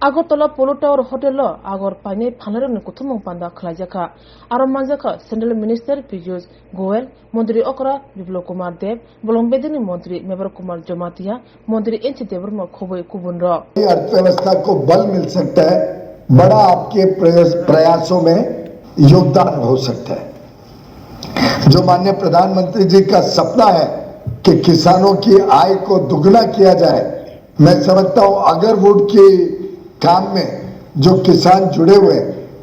Agortola Polo Tower Hotel Agor Pane Panaran Kutumong Panda Klajaka Aramanjaka Central Minister Piyush Goyal Mondri Okra Biblo Kumar Dev Bolombedini Mondri Meber Kumar Jomatia Mondri Enchi Devrma Koboy Kubunra अर्थव्यवस्था को बल मिल सकता है, बड़ा आपके प्रयासों में योगदान हो सकता है। जो माननीय प्रधानमंत्री जी का सपना है कि किसानों की आय को दुगना किया जाए, मैं समझता हूं अगरवुड के काम में जो किसान जुड़े हुए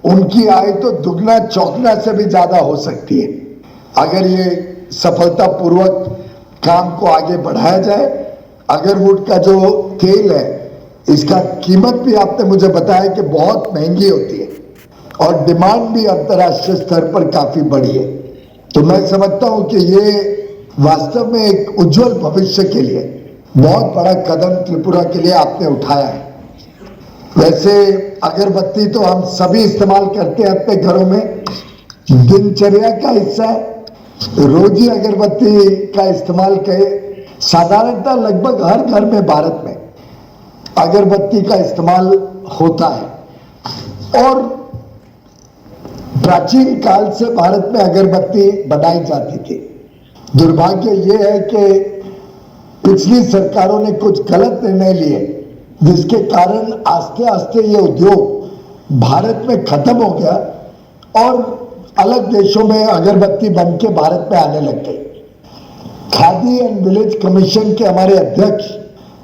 उनकी आय तो दुगना चौगना से भी ज्यादा हो सकती है अगर ये सफलतापूर्वक काम को आगे बढ़ाया जाए। अगरवुड का जो तेल है इसका कीमत भी आपने मुझे बताया कि बहुत महंगी होती है और डिमांड भी अंतर्राष्ट्रीय स्तर पर काफी बढ़ी है। तो मैं समझता हूं कि ये वास्तव में एक उज्जवल भविष्य के लिए बहुत बड़ा कदम त्रिपुरा के लिए आपने उठाया है। वैसे अगरबत्ती तो हम सभी इस्तेमाल करते हैं अपने घरों में, दिनचर्या का हिस्सा है। रोज ही अगरबत्ती का इस्तेमाल करें। साधारणतः लगभग हर घर में भारत में अगरबत्ती का इस्तेमाल होता है और प्राचीन काल से भारत में अगरबत्ती बनाई जाती थी। दुर्भाग्य ये है कि पिछली सरकारों ने कुछ गलत निर्णय लिए जिसके कारण आस्ते आस्ते ये उद्योग भारत में खत्म हो गया और अलग देशों में अगरबत्ती बन के भारत में आने लग गई। खादी एंड विलेज कमीशन के हमारे अध्यक्ष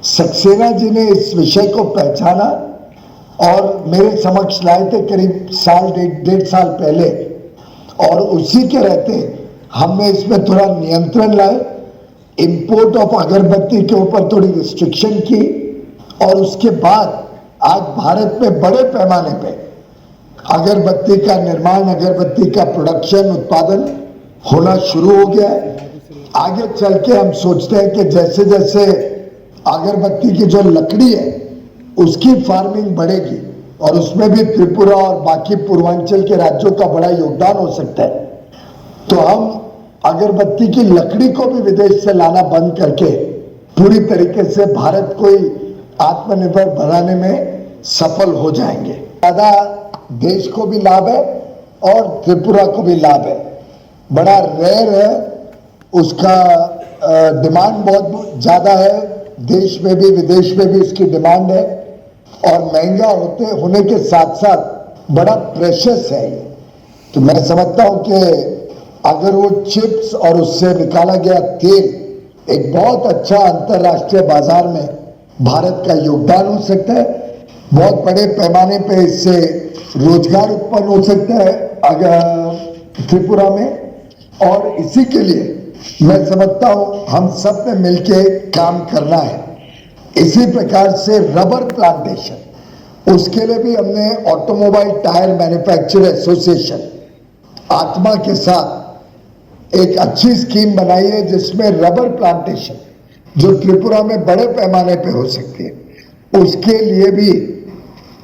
सक्सेना जी ने इस विषय को पहचाना और मेरे समक्ष लाए थे करीब डेढ़ साल पहले और उसी के रहते हमने इसमें थोड़ा नियंत्रण लाए। इंपोर्ट ऑफ अगरबत्ती के ऊपर थोड़ी रिस्ट्रिक्शन की और उसके बाद आज भारत में बड़े पैमाने पे अगरबत्ती का निर्माण, अगरबत्ती का प्रोडक्शन, उत्पादन होना शुरू हो गया है। आगे चल के हम सोचते हैं कि जैसे जैसे अगरबत्ती की जो लकड़ी है उसकी फार्मिंग बढ़ेगी और उसमें भी त्रिपुरा और बाकी पूर्वांचल के राज्यों का बड़ा योगदान हो सकता है, तो हम अगरबत्ती की लकड़ी को भी विदेश से लाना बंद करके पूरी तरीके से भारत को ही आत्मनिर्भर बनाने में सफल हो जाएंगे। ज्यादा देश को भी लाभ है और त्रिपुरा को भी लाभ है। बड़ा रेयर है, उसका डिमांड बहुत ज्यादा है, देश में भी विदेश में भी इसकी डिमांड है और महंगा होने के साथ साथ बड़ा प्रेशियस है ये। तो मैं समझता हूं कि अगर वो चिप्स और उससे निकाला गया तेल एक बहुत अच्छा अंतर्राष्ट्रीय बाजार में भारत का योगदान हो सकता है, बहुत बड़े पैमाने पे इससे रोजगार उत्पन्न हो सकता है अगर त्रिपुरा में। और इसी के लिए मैं समझता हूं हम सब ने मिलके काम करना है। इसी प्रकार से रबर प्लांटेशन, उसके लिए भी हमने ऑटोमोबाइल टायर मैन्युफैक्चरर एसोसिएशन आत्मा के साथ एक अच्छी स्कीम बनाई है जिसमें रबर प्लांटेशन जो त्रिपुरा में बड़े पैमाने पे हो सकती है उसके लिए भी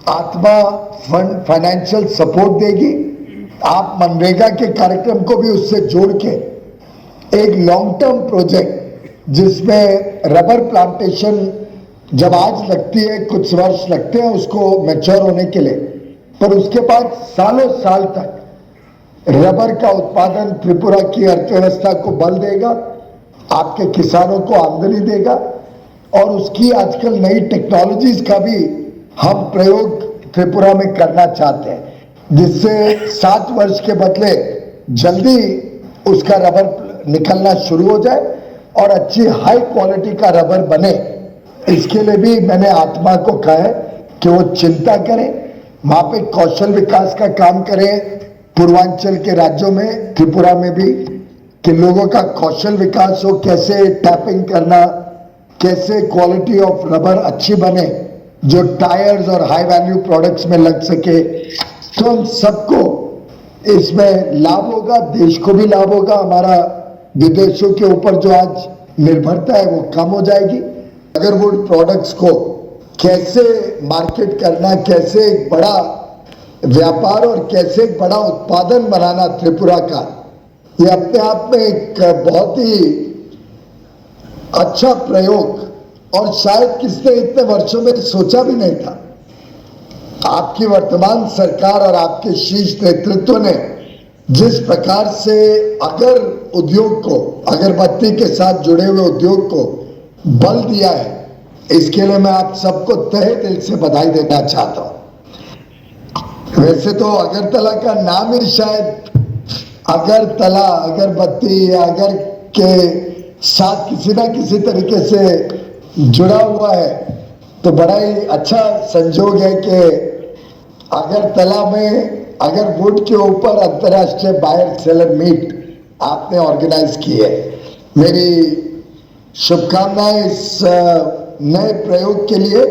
आत्मा फंड फाइनेंशियल सपोर्ट देगी। आप मनरेगा के कार्यक्रम को भी उससे जोड़ के एक लॉन्ग टर्म प्रोजेक्ट जिसमें रबर प्लांटेशन जब आज लगती है, कुछ वर्ष लगते हैं उसको मैच्योर होने के लिए, पर उसके बाद सालों साल तक रबर का उत्पादन त्रिपुरा की अर्थव्यवस्था को बल देगा, आपके किसानों को आमदनी देगा और उसकी आजकल नई टेक्नोलॉजीज का भी हम प्रयोग त्रिपुरा में करना चाहते हैं जिससे 7 वर्ष के बदले जल्दी उसका रबर निकलना शुरू हो जाए और अच्छी हाई क्वालिटी का रबर बने। इसके लिए भी मैंने आत्मा को कहा है कि वो चिंता करें, वहां पे कौशल विकास का काम करें पूर्वांचल के राज्यों में, त्रिपुरा में भी, कि लोगों का कौशल विकास हो, कैसे टैपिंग करना, कैसे क्वालिटी ऑफ रबर अच्छी बने जो टायर्स और हाई वैल्यू प्रोडक्ट्स में लग सके। तो हम सबको इसमें लाभ होगा, देश को भी लाभ होगा, हमारा विदेशों के ऊपर जो आज निर्भरता है वो कम हो जाएगी। अगरवुड प्रोडक्ट्स को कैसे मार्केट करना, कैसे एक बड़ा व्यापार और कैसे एक बड़ा उत्पादन बनाना त्रिपुरा का, ये अपने आप में एक बहुत ही अच्छा प्रयोग और शायद किसने इतने वर्षों में सोचा भी नहीं था आपकी वर्तमान सरकार और आपके शीर्ष नेतृत्व ने जिस प्रकार से अगर उद्योग को, अगरबत्ती के साथ जुड़े हुए उद्योग को बल दिया है, इसके लिए मैं आप सबको तहे दिल से बधाई देना चाहता हूं। वैसे तो अगरतला का नाम ही शायद अगरतला, अगरबत्ती या अगर के साथ किसी ना किसी तरीके से जुड़ा हुआ है, तो बड़ा ही अच्छा संजोग है कि अगरतला में अगरवुड के ऊपर अंतर्राष्ट्रीय बायर सेलर मीट आपने ऑर्गेनाइज की है। मेरी शुभकामनाएं इस नए प्रयोग के लिए,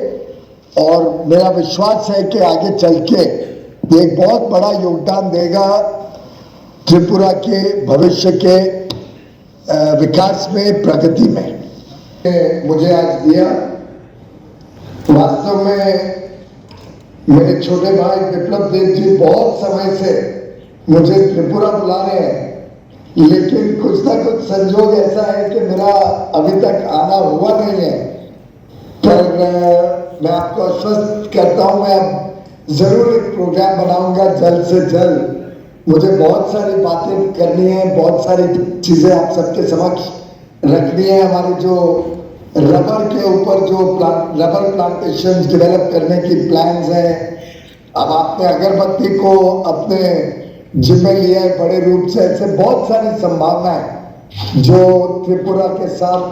और मेरा विश्वास है कि आगे चल के ये एक बहुत बड़ा योगदान देगा त्रिपुरा के भविष्य के विकास में, प्रगति में। मुझे आज दिया, वास्तव में मेरे छोटे भाई विप्लव देव जी बहुत समय से मुझे त्रिपुरा बुला रहे हैं, लेकिन कुछ ना कुछ संजोग ऐसा है कि मेरा अभी तक आना हुआ नहीं है। पर मैं आपको आश्वस्त करता हूं, मैं अब जरूर एक प्रोग्राम बनाऊंगा जल्द से जल्द। मुझे बहुत सारी बातें करनी है, बहुत सारी चीजें आप सबके समक्ष रखनी है। हमारी जो रबर के ऊपर जो रबर प्लांटेशन डेवलप करने की प्लान्स हैं, अब आपने अगरबत्ती को अपने जिम्मे लिया है बड़े रूप से। ऐसे बहुत सारी संभावनाएं जो त्रिपुरा के साथ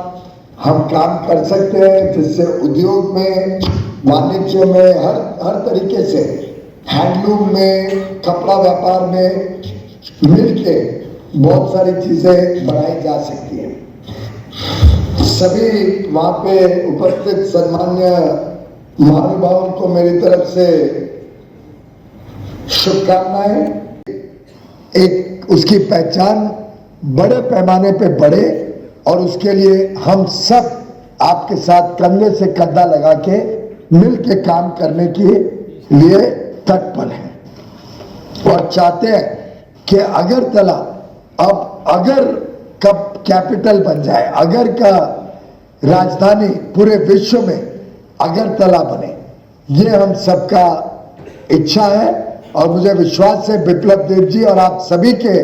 हम काम कर सकते हैं, जिससे उद्योग में, वाणिज्य में, हर तरीके से, हैंडलूम में, कपड़ा व्यापार में मिलके बहुत सारी चीजें बढ़ाई जा सकती हैं। सभी वहां पे उपस्थित सम्मान्य महानुभावों को मेरी तरफ से शुभकामनाएं। एक उसकी पहचान बड़े पैमाने पे बढ़े, और उसके लिए हम सब आपके साथ कंधे से कंधा लगा के मिल के काम करने के लिए तत्पर हैं और चाहते हैं कि अगरतला अब अगर कब कैपिटल बन जाए, अगर का राजधानी पूरे विश्व में अगरतला बने, ये हम सबका इच्छा है। और मुझे विश्वास है विप्लव देव जी और आप सभी के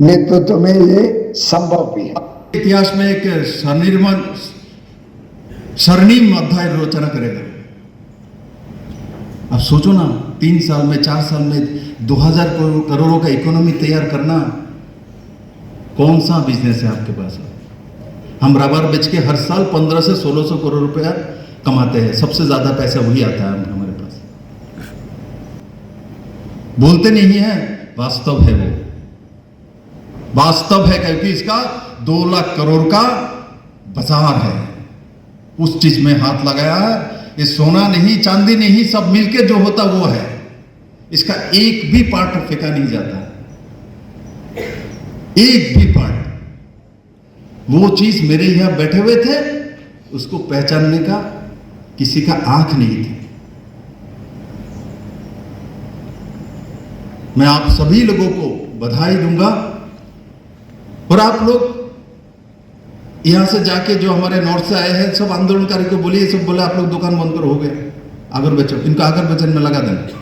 नेतृत्व में ये संभव भी है। इतिहास में एक स्वर्णिम अध्याय रचना करेगा। अब सोचो ना, 3 साल में, 4 साल में 2000 करोड़ों का इकोनॉमी तैयार करना कौन सा बिजनेस है आपके पास? हम रबर बेच के हर साल 1500 से 1600 करोड़ रुपया कमाते हैं। सबसे ज्यादा पैसा वही आता है हमारे पास। बोलते नहीं है, वास्तव है, वो वास्तव है, क्योंकि इसका 2 लाख करोड़ का बाजार है। उस चीज में हाथ लगाया है। ये सोना नहीं, चांदी नहीं, सब मिलके जो होता वो है। इसका एक भी पार्ट फेंका नहीं जाता, एक भी पार्ट। वो चीज मेरे यहां बैठे हुए थे, उसको पहचानने का किसी का आंख नहीं थी। मैं आप सभी लोगों को बधाई दूंगा। और आप लोग यहां से जाके जो हमारे नॉर्थ से आए हैं, सब आंदोलनकारी को बोलिए, सब बोले आप लोग दुकान बंद करो, हो गया, अगर बेचो, इनका अगर बेचन में लगा देंगे,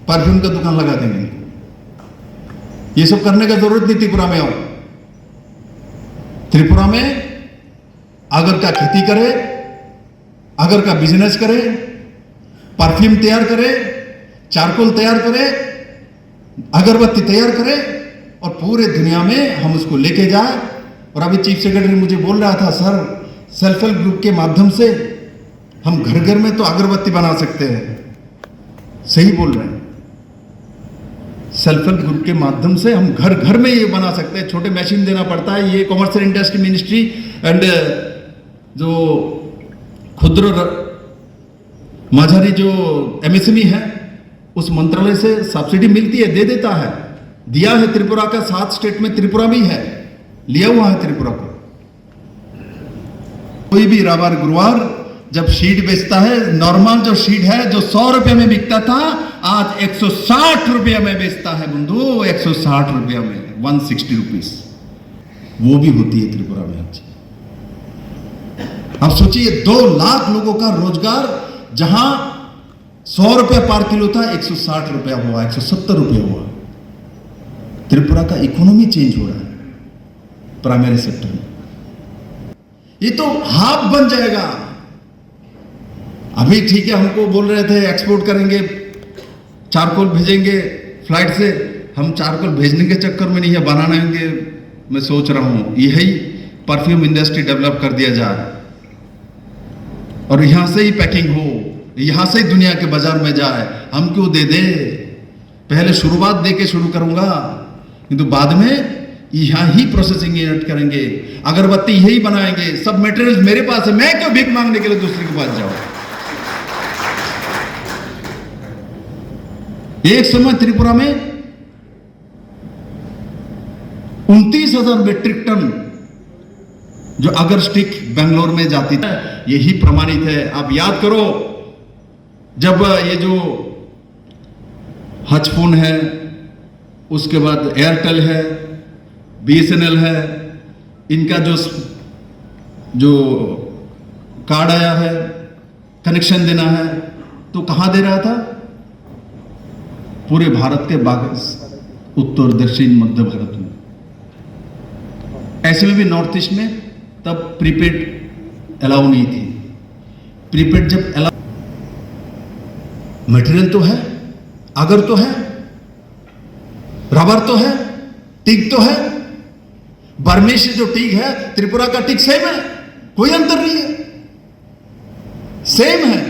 परफ्यूम का दुकान लगा देंगे। ये सब करने का जरूरत नहीं। त्रिपुरा में आओ, त्रिपुरा में अगर का खेती करे, अगर का बिजनेस करे, परफ्यूम तैयार करे, चारकोल तैयार करे, अगरबत्ती तैयार करे, और पूरे दुनिया में हम उसको लेके जाए। और अभी चीफ सेक्रेटरी मुझे बोल रहा था, सर सेल्फ हेल्प ग्रुप के माध्यम से हम घर घर में तो अगरबत्ती बना सकते हैं। सही बोल रहे हैं, सेल्फ हेल्प ग्रुप के माध्यम से हम घर घर में ये बना सकते हैं। छोटे मशीन देना पड़ता है। ये कॉमर्शियल इंडस्ट्री मिनिस्ट्री एंड जो खुदरा माझारी जो एमएसएमई है, उस मंत्रालय से सब्सिडी मिलती है, दे देता है, दिया है। त्रिपुरा का 7 स्टेट में त्रिपुरा भी है, लिया हुआ है त्रिपुरा को। कोई भी रबर गुरुवार जब शीट बेचता है, नॉर्मल जो शीट है जो 100 रुपए में बिकता था, आज 160 रुपया में बेचता है बंधु, 160 रुपया में, 160 रुपीज। वो भी होती है त्रिपुरा में आज। अब सोचिए 2 लाख लोगों का रोजगार, जहां 100 रुपया पर किलो था, 160 रुपया हुआ, 170 रुपया हुआ। त्रिपुरा का इकोनॉमी चेंज हो रहा है प्राइमरी सेक्टर में। ये तो हाफ बन जाएगा। अभी ठीक है, हमको बोल रहे थे एक्सपोर्ट करेंगे, चारकोल भेजेंगे फ्लाइट से। हम चारकोल भेजने के चक्कर में नहीं है, बनाएंगे। मैं सोच रहा हूं यही परफ्यूम इंडस्ट्री डेवलप कर दिया जाए और यहां से ही पैकिंग हो, यहां से ही दुनिया के बाजार में जाए। हम क्यों दे दे? पहले शुरुआत दे के शुरू करूंगा, किंतु बाद में यहां ही प्रोसेसिंग यूनिट करेंगे, अगरबत्ती यही बनाएंगे, सब मटेरियल मेरे पास है। मैं क्यों भीख मांगने के लिए दूसरे के पास जाऊं? एक समय त्रिपुरा में 29,000 मीट्रिक टन जो अगर स्टिक बेंगलोर में जाती थी, यही प्रमाणित है। आप याद करो, जब ये जो हच फोन है, उसके बाद एयरटेल है, बीएसएनएल है, इनका जो कार्ड आया है, कनेक्शन देना है, तो कहां दे रहा था? पूरे भारत के उत्तर दक्षिण मध्य भारत में। ऐसे में भी नॉर्थ ईस्ट में तब प्रीपेड अलाउ नहीं थी। प्रीपेड जब अलाउ, मटेरियल तो है, अगर तो है, रबर तो है, टिक तो है। बर्मे से जो टिक है, त्रिपुरा का टिक सेम है, कोई अंतर नहीं है, सेम है।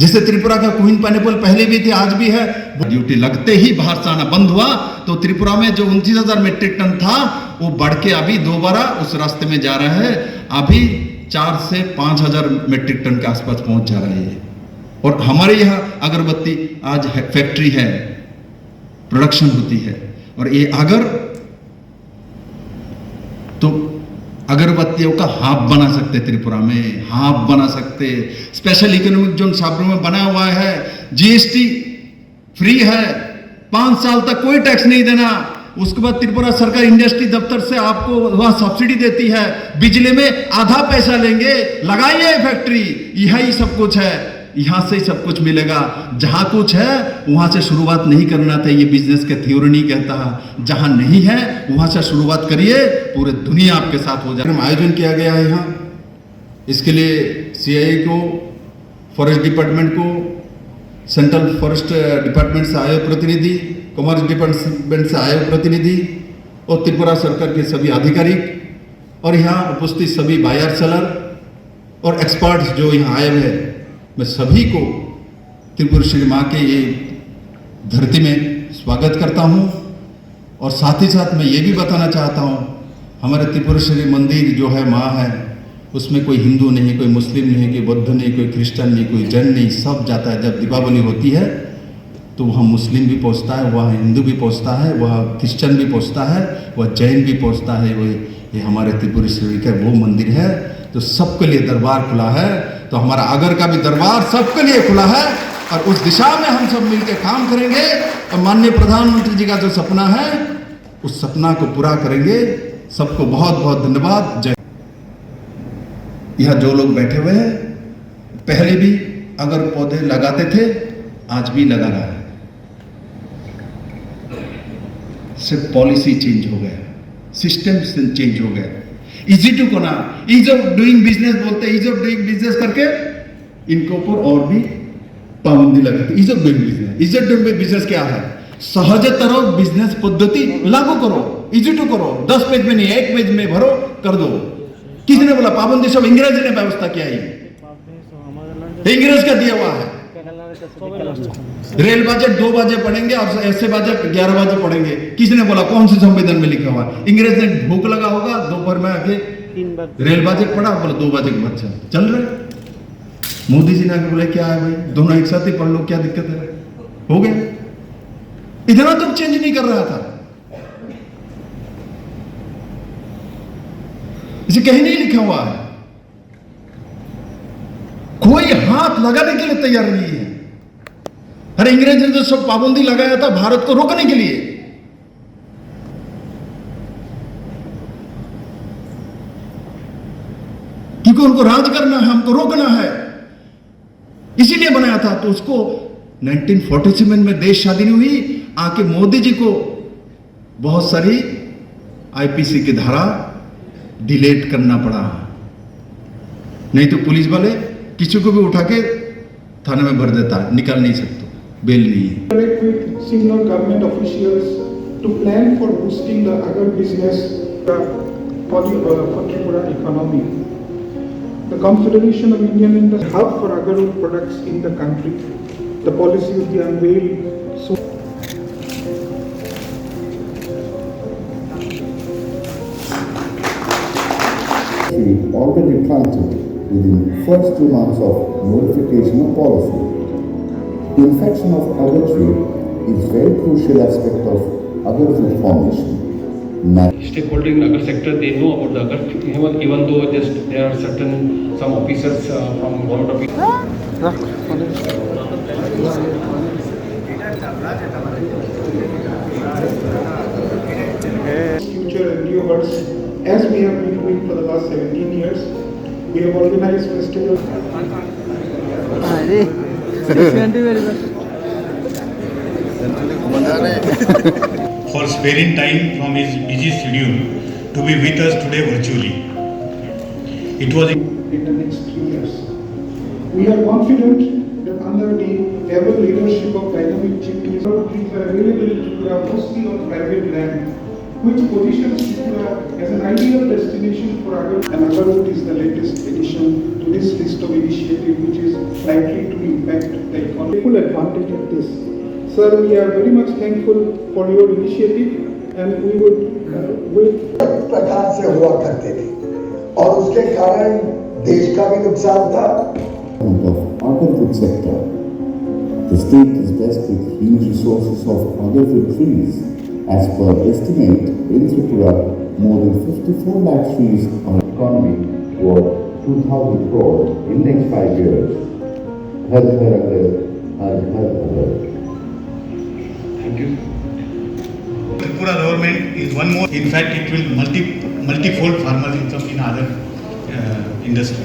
जैसे त्रिपुरा का क्वीन पाइनएप्पल पहले भी थे, आज भी है। ड्यूटी लगते ही बाहर से आना बंद हुआ, तो त्रिपुरा में जो 29,000 मीट्रिक टन था, वो बढ़ के अभी दोबारा उस रास्ते में जा रहा है। अभी 4 से 5,000 मीट्रिक टन के आसपास पहुंच जा रही है। और हमारे यहां अगरबत्ती आज फैक्ट्री है, प्रोडक्शन होती है। और ये अगर तो अगरबत्तियों का हब बना सकते, त्रिपुरा में हब बना सकते। स्पेशल इकोनॉमिक जोन साबरू में बना हुआ है, जीएसटी फ्री है, 5 साल तक कोई टैक्स नहीं देना। उसके बाद त्रिपुरा सरकार इंडस्ट्री दफ्तर से आपको वहां सब्सिडी देती है, बिजली में आधा पैसा लेंगे, लगाइए फैक्ट्री। यही सब कुछ है, यहां से ही सब कुछ मिलेगा। जहां कुछ है वहां से शुरुआत नहीं करना था, ये बिजनेस के थ्योरी नहीं कहता। जहां नहीं है वहां से शुरुआत करिए, पूरे दुनिया आपके साथ हो जाए। आयोजन किया गया है यहाँ, इसके लिए सीआईए को, फॉरेस्ट डिपार्टमेंट को, सेंट्रल फॉरेस्ट डिपार्टमेंट से आए प्रतिनिधि, कॉमर्स डिपार्टमेंट से आए प्रतिनिधि और त्रिपुरा सरकार के सभी आधिकारिक और यहाँ उपस्थित सभी बायर सेलर और एक्सपर्ट्स जो यहाँ आए हुए हैं, मैं सभी को त्रिपुरेश्वरी माँ के ये धरती में स्वागत करता हूँ। और साथ ही साथ मैं ये भी बताना चाहता हूँ, हमारे त्रिपुरेश्वरी मंदिर जो है, माँ है, उसमें कोई हिंदू नहीं, कोई मुस्लिम नहीं, कोई बौद्ध नहीं, कोई क्रिश्चियन नहीं, कोई जैन नहीं, सब जाता है। जब दीपावली होती है तो वहाँ मुस्लिम भी पहुँचता है, वहाँ हिंदू भी पहुँचता है, वहाँ क्रिश्चियन भी पहुँचता है, वह जैन भी पहुँचता है। ये हमारे त्रिपुरेश्वरी का वो मंदिर है, तो सबके लिए दरबार खुला है। तो हमारा आगर का भी दरबार सबके लिए खुला है और उस दिशा में हम सब मिलकर काम करेंगे और माननीय प्रधानमंत्री जी का जो सपना है, उस सपना को पूरा करेंगे। सबको बहुत बहुत धन्यवाद। जय। यहां जो लोग बैठे हुए हैं, पहले भी अगर पौधे लगाते थे, आज भी लगा रहा है। सिर्फ पॉलिसी चेंज हो गया, सिस्टम चेंज हो गया। इजी टू कोना, ईज ऑफ डूइंग बिजनेस बोलते हैं, ईज ऑफ डूइंग बिजनेस करके इनके ऊपर और भी पाबंदी लगाते। Ease of doing business, ease of doing business क्या है? सहजतर बिजनेस पद्धति लागू करो, इजी टू करो, 10 पेज में नहीं 1 पेज में भरो, कर दो। किसने बोला पाबंदी? सब अंग्रेज ने व्यवस्था किया है, अंग्रेज का दिया हुआ है। रेल बजट 2 बजे पढ़ेंगे और ऐसे बजट 11 बजे पढ़ेंगे। किसने बोला? कौन से संविधान में लिखा हुआ? अंग्रेज ने भूख लगा होगा, दोपहर में आके रेल बजट पढ़ा, बोला 2 बजे के बच्चा चल रहे। मोदी जी ने आके बोले क्या है भाई, दोनों एक साथ ही पढ़ लो, क्या दिक्कत है? हो गया। इतना तो चेंज नहीं कर रहा था, इसे कहीं नहीं लिखा हुआ है। कोई हाथ लगाने के लिए तैयार नहीं है। अरे अंग्रेज ने तो सब पाबंदी लगाया था भारत को रोकने के लिए। क्योंकि उनको राज करना है, हमको रोकना है। इसीलिए बनाया था। तो उसको 1947 में देश स्वाधीन हुई, आके मोदी जी को बहुत सारी आईपीसी की धारा डिलीट करना पड़ा, नहीं तो पुलिस वाले किसी को भी उठा के थाने में भर देता, निकाल नहीं सकते, बेल नहीं है। Connect with senior government officials to plan for boosting the agar business for Tripura economy. The Confederation of Indian Industry hub for agarwood products in the country. The policy will be unveiled soon. We already planted within first 2 months of notification of policy. The infection of agar tree is very crucial aspect of agar food formation. Stakeholder in agar sector, they know about the agar, even though just there are some officers from government office. Future endeavors, as we have been doing for the last 17 years, we have organized festivals. For sparing time from his busy schedule to be with us today virtually. It was In the next 3 years. We are confident that under the able leadership of dynamic chief minister, trees are available in Tripura mostly on private land, which positions Tripura as an ideal destination for agar. And agarwood is the latest addition to this list of initiatives, which is likely to impact the economy. Full advantage of this. Sir, we are very much thankful for your initiative, and we would प्रकार से हुआ करते थे और उसके कारण देश का भी नुकसान था। Of agar-food sector. The state is blessed with huge resources of agar-food trees. As per estimate, in Tripura, more than 54 lakh trees are economy worth 2,000 crore in next 5 years. Har Ghar Agar, Har Ghar Agar. Thank you. Tripura government is one more. In fact, it will multifold farmers income in other industry.